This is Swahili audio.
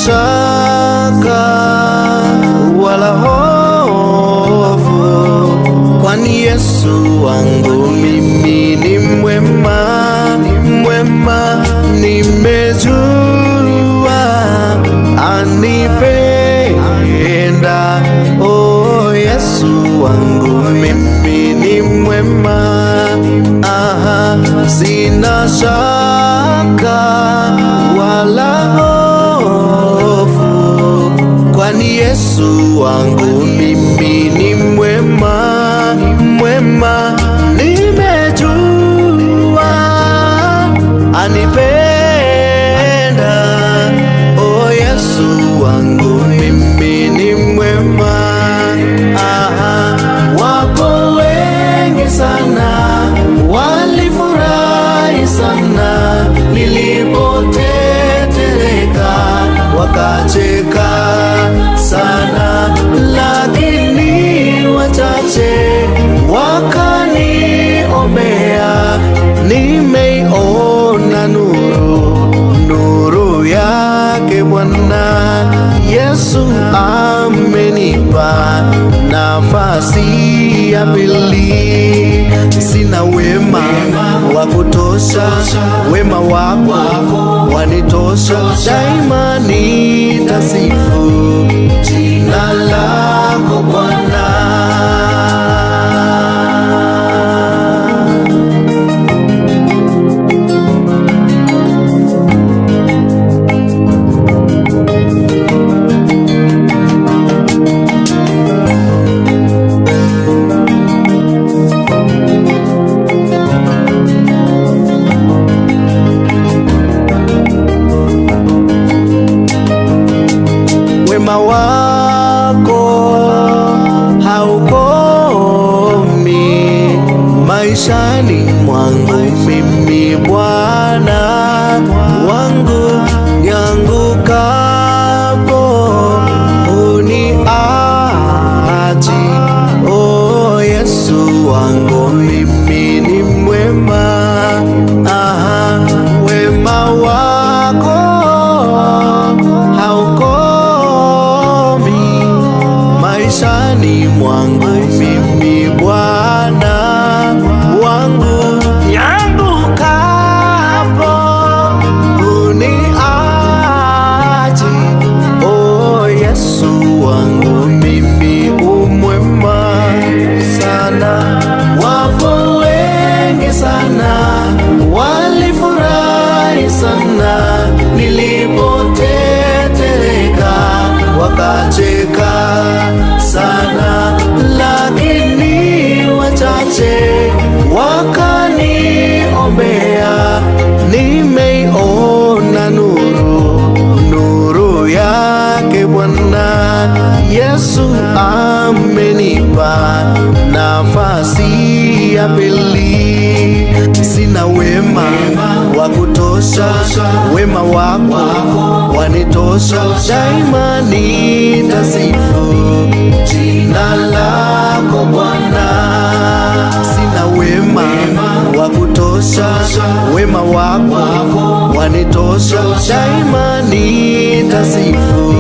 shaka wala hofu, kwani Yesu wangu mimi ni mwema, mwema. Nimejua anipenda, oh Yesu wangu mimi ni mwema. Aha, sina shaka wala hofu, kwani Yesu wangu mimi ni mwema, mwema. Nimejua anipenda, oh Yesu wangu mimi ni mwema. Aha, wapo wengi sana walifurahi sana nilipotetereka, wakacheka sana, lakini wachache wakaniombea. Nimeiona nuru yake Bwana Yesu, amenipa nafasi ya pili. Sina wema wa kutosha, wema wako wanitosha. Daima nitasifu jina lako Bwana. Wema wako haukomi maishani mwangu mimi, Bwana wangu. Niangukapo huniachi, oh Yesu wangu mimi ni mwema. Aha, wema wako maishani mwangu mimi, Bwana wangu. Niangukapo huniachi, oh Yesu wangu mimi umwema sana. Wapo wengi sana walifurahi sana nilipotetereka, wakacheka sana, lakini wachache wakaniombea. Nimeiona nuru yake Bwana Yesu, amenipa nafasi ya pili. Sina wema wa kutosha, wema wako wanitosha. Daima nitasifu jina lako Bwana. Sina wema wa kutosha, wema wako wanitosha. Daima nitasifu